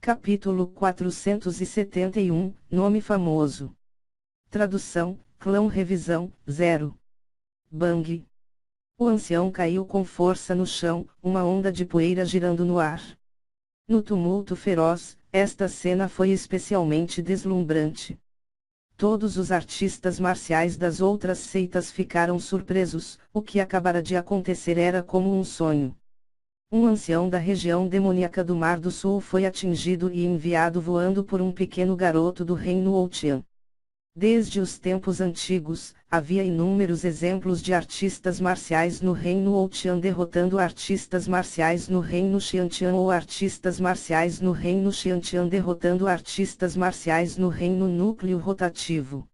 Capítulo 471, Nome famoso. Tradução, clã revisão, 0. Bang. O ancião caiu com força no chão, uma onda de poeira girando no ar. No tumulto feroz, esta cena foi especialmente deslumbrante. Todos os artistas marciais das outras seitas ficaram surpresos, o que acabara de acontecer era como um sonho. Um ancião da região demoníaca do Mar do Sul foi atingido e enviado voando por um pequeno garoto do reino Outian. Desde os tempos antigos, havia inúmeros exemplos de artistas marciais no reino Outian derrotando artistas marciais no reino Xiantian ou artistas marciais no reino Xiantian derrotando artistas marciais no reino núcleo rotativo.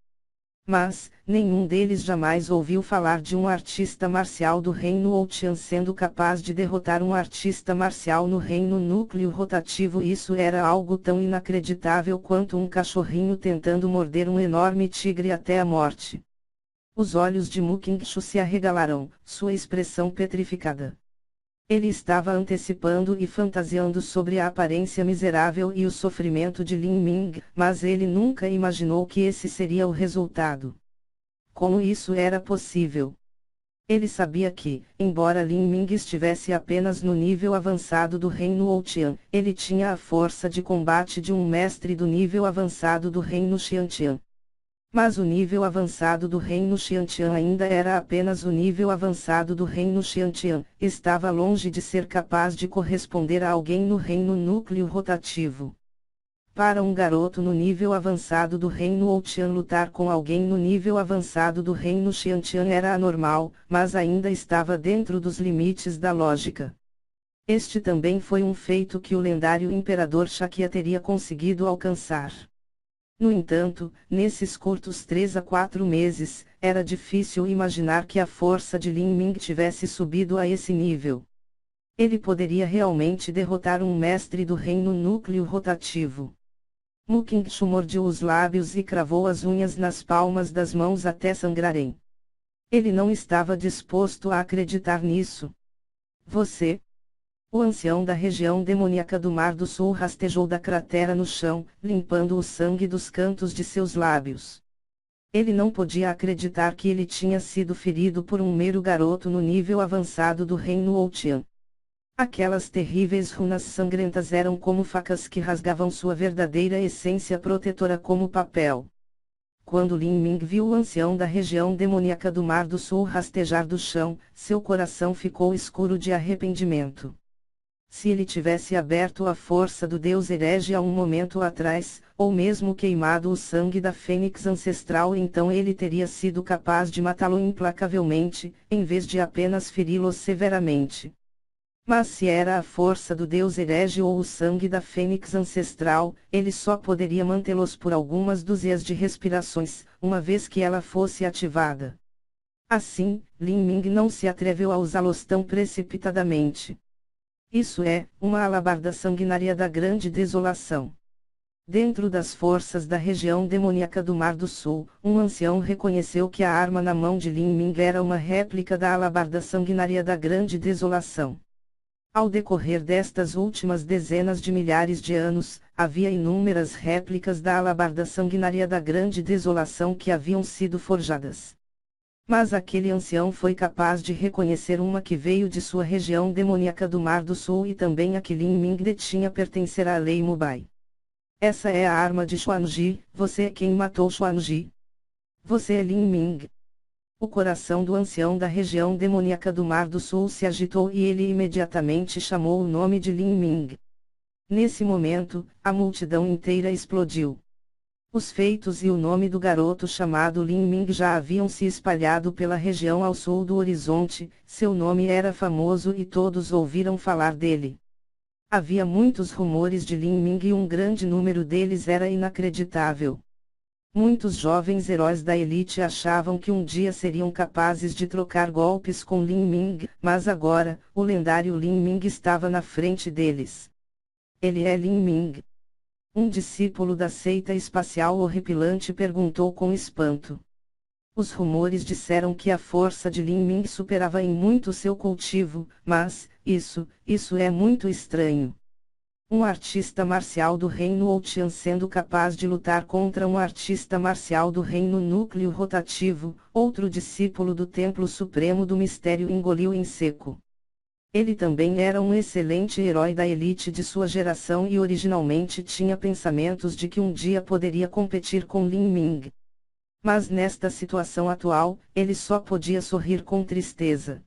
Mas, nenhum deles jamais ouviu falar de um artista marcial do reino Outian sendo capaz de derrotar um artista marcial no reino núcleo rotativo. Isso era algo tão inacreditável quanto um cachorrinho tentando morder um enorme tigre até a morte. Os olhos de Mu Qingshu se arregalaram, sua expressão petrificada. Ele estava antecipando e fantasiando sobre a aparência miserável e o sofrimento de Lin Ming, mas ele nunca imaginou que esse seria o resultado. Como isso era possível? Ele sabia que, embora Lin Ming estivesse apenas no nível avançado do reino Outian, ele tinha a força de combate de um mestre do nível avançado do reino Xiantian. Mas o nível avançado do reino Xiantian ainda era apenas o nível avançado do reino Xiantian, estava longe de ser capaz de corresponder a alguém no reino núcleo rotativo. Para um garoto no nível avançado do reino Outian lutar com alguém no nível avançado do reino Xiantian era anormal, mas ainda estava dentro dos limites da lógica. Este também foi um feito que o lendário imperador Shakya teria conseguido alcançar. No entanto, nesses curtos 3 a 4 meses, era difícil imaginar que a força de Lin Ming tivesse subido a esse nível. Ele poderia realmente derrotar um mestre do reino núcleo rotativo. Mu Qingshu mordeu os lábios e cravou as unhas nas palmas das mãos até sangrarem. Ele não estava disposto a acreditar nisso. Você? O ancião da região demoníaca do Mar do Sul rastejou da cratera no chão, limpando o sangue dos cantos de seus lábios. Ele não podia acreditar que ele tinha sido ferido por um mero garoto no nível avançado do reino Outian. Aquelas terríveis runas sangrentas eram como facas que rasgavam sua verdadeira essência protetora como papel. Quando Lin Ming viu o ancião da região demoníaca do Mar do Sul rastejar do chão, seu coração ficou escuro de arrependimento. Se ele tivesse aberto a força do deus herege há um momento atrás, ou mesmo queimado o sangue da fênix ancestral, então ele teria sido capaz de matá-lo implacavelmente, em vez de apenas feri-lo severamente. Mas se era a força do deus herege ou o sangue da fênix ancestral, ele só poderia mantê-los por algumas dúzias de respirações, uma vez que ela fosse ativada. Assim, Lin Ming não se atreveu a usá-los tão precipitadamente. Isso é, uma alabarda sanguinária da grande desolação. Dentro das forças da região demoníaca do Mar do Sul, um ancião reconheceu que a arma na mão de Lin Ming era uma réplica da alabarda sanguinária da grande desolação. Ao decorrer destas últimas dezenas de milhares de anos, havia inúmeras réplicas da alabarda sanguinária da grande desolação que haviam sido forjadas. Mas aquele ancião foi capaz de reconhecer uma que veio de sua região demoníaca do Mar do Sul e também a que Lin Ming detinha pertencer à lei Mubai. Essa é a arma de Xuanji, você é quem matou Xuanji. Você é Lin Ming. O coração do ancião da região demoníaca do Mar do Sul se agitou e ele imediatamente chamou o nome de Lin Ming. Nesse momento, a multidão inteira explodiu. Os feitos e o nome do garoto chamado Lin Ming já haviam se espalhado pela região ao sul do horizonte, seu nome era famoso e todos ouviram falar dele. Havia muitos rumores de Lin Ming e um grande número deles era inacreditável. Muitos jovens heróis da elite achavam que um dia seriam capazes de trocar golpes com Lin Ming, mas agora, o lendário Lin Ming estava na frente deles. Ele é Lin Ming. Um discípulo da seita espacial horripilante perguntou com espanto. Os rumores disseram que a força de Lin Ming superava em muito seu cultivo, mas, isso é muito estranho. Um artista marcial do reino Outian sendo capaz de lutar contra um artista marcial do reino núcleo rotativo, outro discípulo do Templo Supremo do Mistério engoliu em seco. Ele também era um excelente herói da elite de sua geração e originalmente tinha pensamentos de que um dia poderia competir com Lin Ming. Mas nesta situação atual, ele só podia sorrir com tristeza.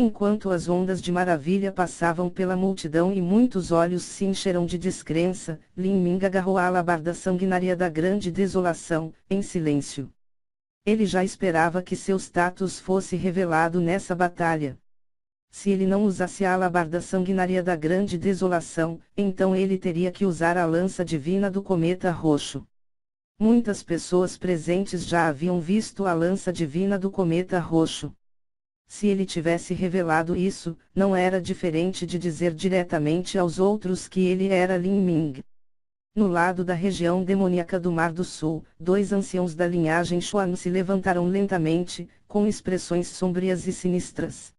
Enquanto as ondas de maravilha passavam pela multidão e muitos olhos se encheram de descrença, Lin Ming agarrou a alabarda sanguinária da grande desolação, em silêncio. Ele já esperava que seu status fosse revelado nessa batalha. Se ele não usasse a alabarda sanguinária da grande desolação, então ele teria que usar a lança divina do cometa roxo. Muitas pessoas presentes já haviam visto a lança divina do cometa roxo. Se ele tivesse revelado isso, não era diferente de dizer diretamente aos outros que ele era Lin Ming. No lado da região demoníaca do Mar do Sul, dois anciãos da linhagem Xuan se levantaram lentamente, com expressões sombrias e sinistras.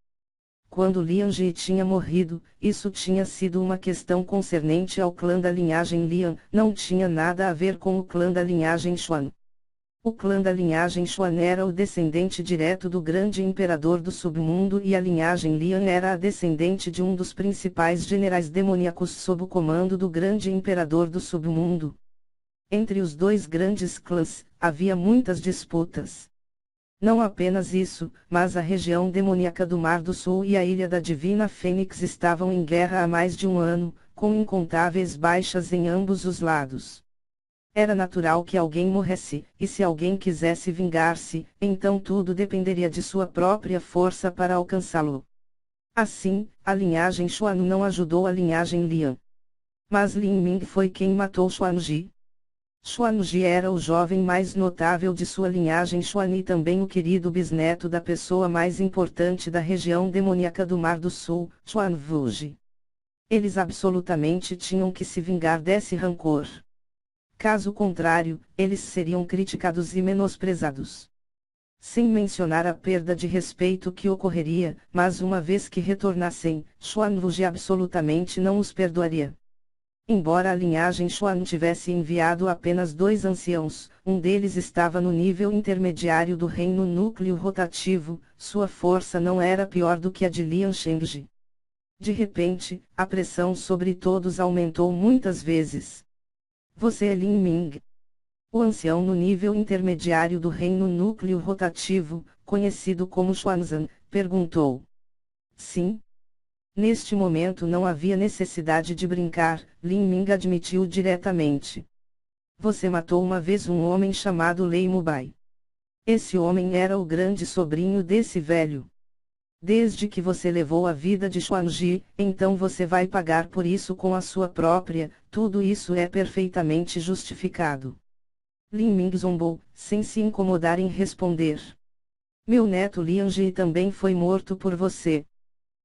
Quando Lian Ji tinha morrido, isso tinha sido uma questão concernente ao clã da linhagem Lian, não tinha nada a ver com o clã da linhagem Xuan. O clã da linhagem Xuan era o descendente direto do grande imperador do submundo e a linhagem Lian era a descendente de um dos principais generais demoníacos sob o comando do grande imperador do submundo. Entre os dois grandes clãs, havia muitas disputas. Não apenas isso, mas a região demoníaca do Mar do Sul e a Ilha da Divina Fênix estavam em guerra há mais de um ano, com incontáveis baixas em ambos os lados. Era natural que alguém morresse, e se alguém quisesse vingar-se, então tudo dependeria de sua própria força para alcançá-lo. Assim, a linhagem Xuan não ajudou a linhagem Lian. Mas Lin Ming foi quem matou Xuanji. Xuanji era o jovem mais notável de sua linhagem Xuan e também o querido bisneto da pessoa mais importante da região demoníaca do Mar do Sul, Xuan Wuji. Eles absolutamente tinham que se vingar desse rancor. Caso contrário, eles seriam criticados e menosprezados. Sem mencionar a perda de respeito que ocorreria, mas uma vez que retornassem, Xuan Wuji absolutamente não os perdoaria. Embora a linhagem Xuan tivesse enviado apenas dois anciãos, um deles estava no nível intermediário do reino núcleo rotativo, sua força não era pior do que a de Lian Shengji. De repente, a pressão sobre todos aumentou muitas vezes. Você é Lin Ming? O ancião no nível intermediário do reino núcleo rotativo, conhecido como Xuanzan, perguntou. Sim. Neste momento não havia necessidade de brincar, Lin Ming admitiu diretamente. Você matou uma vez um homem chamado Lei Mubai. Esse homem era o grande sobrinho desse velho. Desde que você levou a vida de Xuanji, então você vai pagar por isso com a sua própria, tudo isso é perfeitamente justificado. Lin Ming zombou, sem se incomodar em responder. Meu neto Lian Ji também foi morto por você.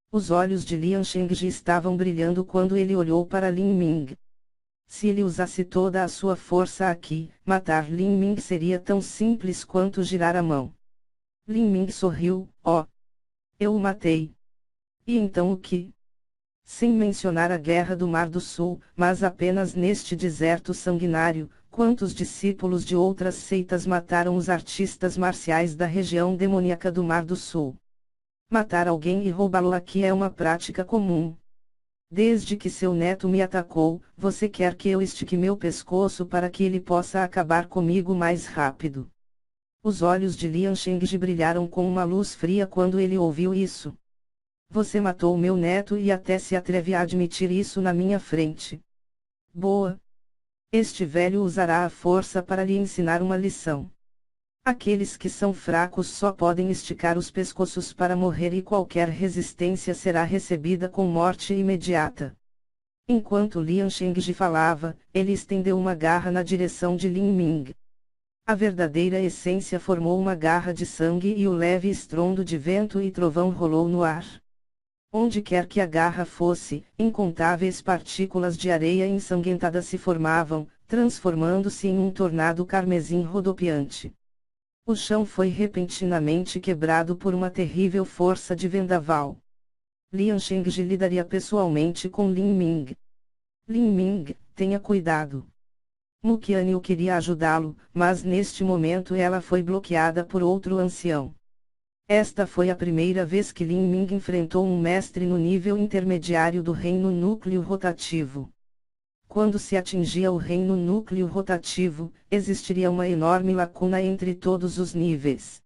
Os olhos de Lian Shengji estavam brilhando quando ele olhou para Lin Ming. Se ele usasse toda a sua força aqui, matar Lin Ming seria tão simples quanto girar a mão. Lin Ming sorriu, eu o matei. E então o que? Sem mencionar a Guerra do Mar do Sul, mas apenas neste deserto sanguinário, quantos discípulos de outras seitas mataram os artistas marciais da região demoníaca do Mar do Sul? Matar alguém e roubá-lo aqui é uma prática comum. Desde que seu neto me atacou, você quer que eu estique meu pescoço para que ele possa acabar comigo mais rápido. Os olhos de Lian Shengji brilharam com uma luz fria quando ele ouviu isso. Você matou meu neto e até se atreve a admitir isso na minha frente. Boa. Este velho usará a força para lhe ensinar uma lição. Aqueles que são fracos só podem esticar os pescoços para morrer e qualquer resistência será recebida com morte imediata. Enquanto Lian Shengji falava, ele estendeu uma garra na direção de Lin Ming. A verdadeira essência formou uma garra de sangue e o leve estrondo de vento e trovão rolou no ar. Onde quer que a garra fosse, incontáveis partículas de areia ensanguentada se formavam, transformando-se em um tornado carmesim rodopiante. O chão foi repentinamente quebrado por uma terrível força de vendaval. Lian Shengji lidaria pessoalmente com Lin Ming. Lin Ming, tenha cuidado. Muqianyu queria ajudá-lo, mas neste momento ela foi bloqueada por outro ancião. Esta foi a primeira vez que Lin Ming enfrentou um mestre no nível intermediário do reino núcleo rotativo. Quando se atingia o reino núcleo rotativo, existiria uma enorme lacuna entre todos os níveis.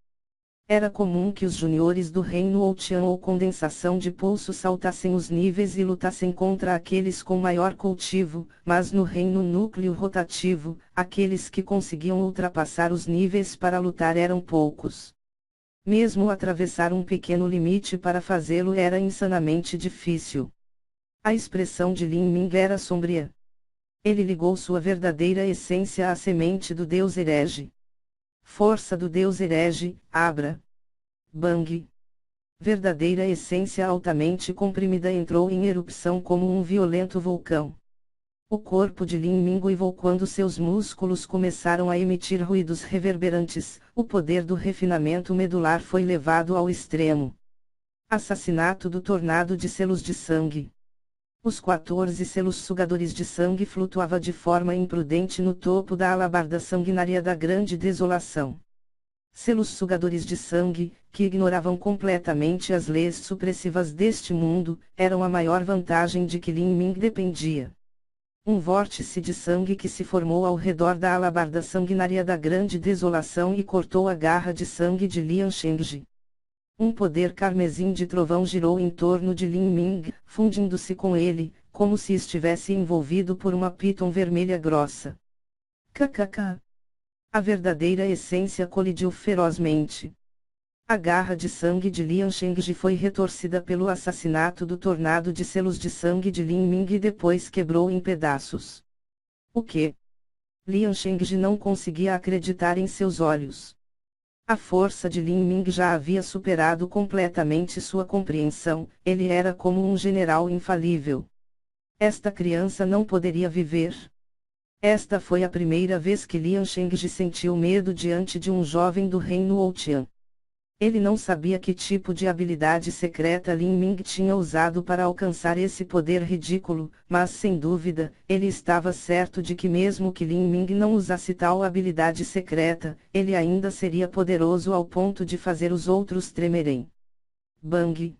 Era comum que os juniores do reino Outian ou condensação de pulso saltassem os níveis e lutassem contra aqueles com maior cultivo, mas no reino núcleo rotativo, aqueles que conseguiam ultrapassar os níveis para lutar eram poucos. Mesmo atravessar um pequeno limite para fazê-lo era insanamente difícil. A expressão de Lin Ming era sombria. Ele ligou sua verdadeira essência à semente do Deus herege. Força do Deus herege, Abra. Bang. Verdadeira essência altamente comprimida entrou em erupção como um violento vulcão. O corpo de Lin Ming uivou quando seus músculos começaram a emitir ruídos reverberantes, o poder do refinamento medular foi levado ao extremo. Assassinato do tornado de selos de sangue. Os 14 selos sugadores de sangue flutuavam de forma imprudente no topo da alabarda sanguinária da grande desolação. Selos sugadores de sangue, que ignoravam completamente as leis supressivas deste mundo, eram a maior vantagem de que Lin Ming dependia. Um vórtice de sangue que se formou ao redor da alabarda sanguinária da grande desolação e cortou a garra de sangue de Lian Shengji. Um poder carmesim de trovão girou em torno de Lin Ming, fundindo-se com ele, como se estivesse envolvido por uma piton vermelha grossa. Kkk. A verdadeira essência colidiu ferozmente. A garra de sangue de Lian Shengji foi retorcida pelo assassinato do tornado de selos de sangue de Lin Ming e depois quebrou em pedaços. O quê? Lian Shengji não conseguia acreditar em seus olhos. A força de Lin Ming já havia superado completamente sua compreensão, ele era como um general infalível. Esta criança não poderia viver. Esta foi a primeira vez que Lian Shengji sentiu medo diante de um jovem do reino Outian. Ele não sabia que tipo de habilidade secreta Lin Ming tinha usado para alcançar esse poder ridículo, mas sem dúvida, ele estava certo de que mesmo que Lin Ming não usasse tal habilidade secreta, ele ainda seria poderoso ao ponto de fazer os outros tremerem. Bang!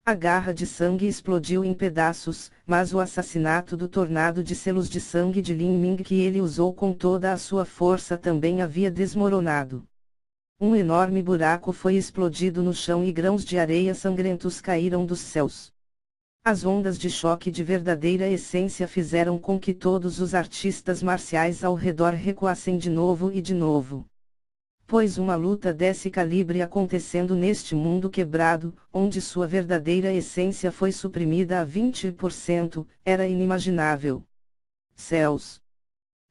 A garra de sangue explodiu em pedaços, mas o assassinato do tornado de selos de sangue de Lin Ming que ele usou com toda a sua força também havia desmoronado. Um enorme buraco foi explodido no chão e grãos de areia sangrentos caíram dos céus. As ondas de choque de verdadeira essência fizeram com que todos os artistas marciais ao redor recuassem de novo e de novo. Pois uma luta desse calibre acontecendo neste mundo quebrado, onde sua verdadeira essência foi suprimida a 20%, era inimaginável. Céus!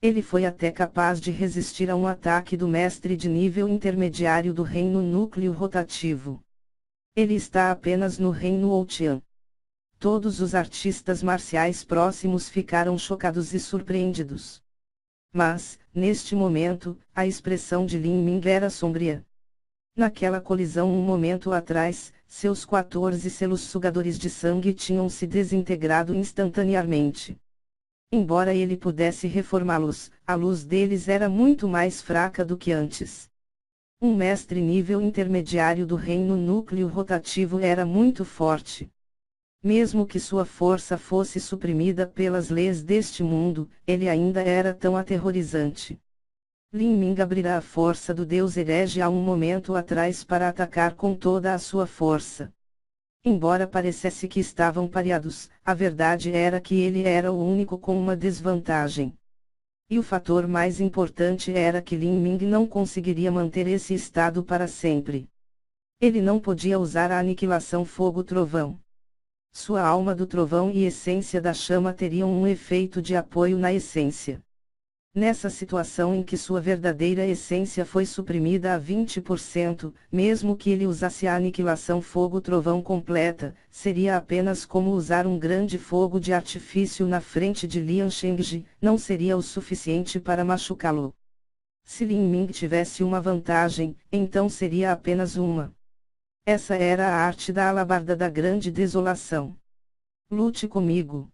Ele foi até capaz de resistir a um ataque do mestre de nível intermediário do reino núcleo rotativo. Ele está apenas no reino Outian. Todos os artistas marciais próximos ficaram chocados e surpreendidos. Mas, neste momento, a expressão de Lin Ming era sombria. Naquela colisão um momento atrás, seus 14 selos sugadores de sangue tinham se desintegrado instantaneamente. Embora ele pudesse reformá-los, a luz deles era muito mais fraca do que antes. Um mestre nível intermediário do reino núcleo rotativo era muito forte. Mesmo que sua força fosse suprimida pelas leis deste mundo, ele ainda era tão aterrorizante. Lin Ming abrirá a força do Deus herege há um momento atrás para atacar com toda a sua força. Embora parecesse que estavam pareados, a verdade era que ele era o único com uma desvantagem. E o fator mais importante era que Lin Ming não conseguiria manter esse estado para sempre. Ele não podia usar a aniquilação fogo-trovão. Sua alma do trovão e essência da chama teriam um efeito de apoio na essência. Nessa situação em que sua verdadeira essência foi suprimida a 20%, mesmo que ele usasse a aniquilação fogo-trovão completa, seria apenas como usar um grande fogo de artifício na frente de Lian Shengji, não seria o suficiente para machucá-lo. Se Lin Ming tivesse uma vantagem, então seria apenas uma. Essa era a arte da alabarda da grande desolação. Lute comigo.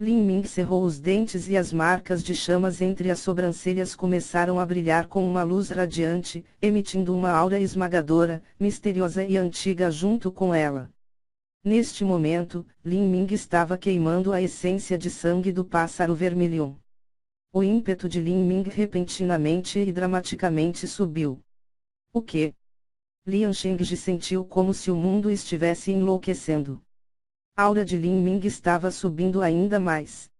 Lin Ming cerrou os dentes e as marcas de chamas entre as sobrancelhas começaram a brilhar com uma luz radiante, emitindo uma aura esmagadora, misteriosa e antiga junto com ela. Neste momento, Lin Ming estava queimando a essência de sangue do pássaro vermelhão. O ímpeto de Lin Ming repentinamente e dramaticamente subiu. O que? Lian Shengji sentiu como se o mundo estivesse enlouquecendo. A aura de Lin Ming estava subindo ainda mais.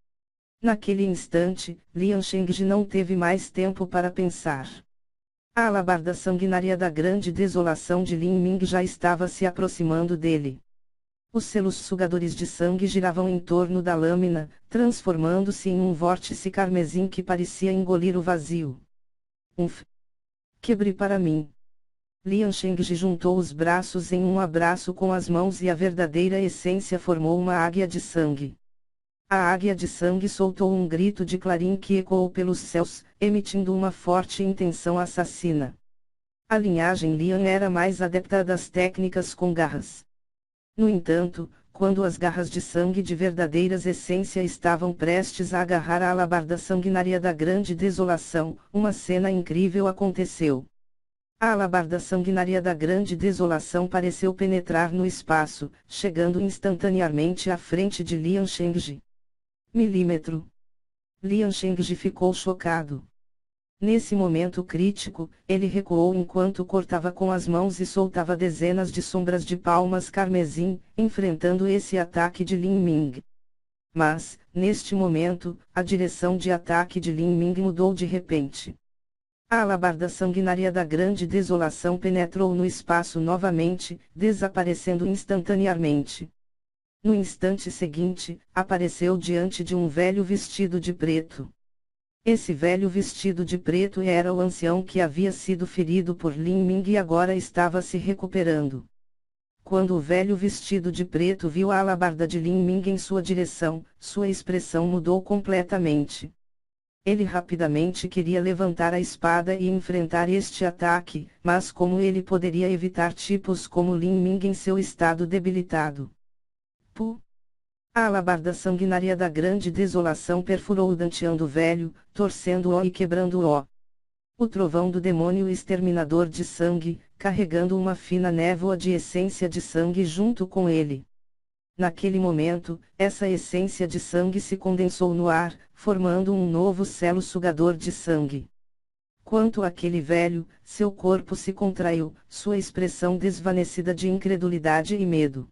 Naquele instante, Lian Shengji não teve mais tempo para pensar. A alabarda sanguinária da grande desolação de Lin Ming já estava se aproximando dele. Os selos sugadores de sangue giravam em torno da lâmina, transformando-se em um vórtice carmesim que parecia engolir o vazio. Quebre para mim. Lian Shengji juntou os braços em um abraço com as mãos e a verdadeira essência formou uma águia de sangue. A águia de sangue soltou um grito de clarim que ecoou pelos céus, emitindo uma forte intenção assassina. A linhagem Lian era mais adepta das técnicas com garras. No entanto, quando as garras de sangue de verdadeiras essência estavam prestes a agarrar a alabarda sanguinária da grande desolação, uma cena incrível aconteceu. A alabarda sanguinária da grande desolação pareceu penetrar no espaço, chegando instantaneamente à frente de Lian Shengji. Milímetro. Lian Shengji ficou chocado. Nesse momento crítico, ele recuou enquanto cortava com as mãos e soltava dezenas de sombras de palmas carmesim, enfrentando esse ataque de Lin Ming. Mas, neste momento, a direção de ataque de Lin Ming mudou de repente. A alabarda sanguinária da grande desolação penetrou no espaço novamente, desaparecendo instantaneamente. No instante seguinte, apareceu diante de um velho vestido de preto. Esse velho vestido de preto era o ancião que havia sido ferido por Lin Ming e agora estava se recuperando. Quando o velho vestido de preto viu a alabarda de Lin Ming em sua direção, sua expressão mudou completamente. Ele rapidamente queria levantar a espada e enfrentar este ataque, mas como ele poderia evitar tipos como Lin Ming em seu estado debilitado? A alabarda sanguinária da grande desolação perfurou o dantião do velho, torcendo-o e quebrando-o. O trovão do demônio exterminador de sangue, carregando uma fina névoa de essência de sangue junto com ele. Naquele momento, essa essência de sangue se condensou no ar, formando um novo selo sugador de sangue. Quanto àquele velho, seu corpo se contraiu, sua expressão desvanecida de incredulidade e medo.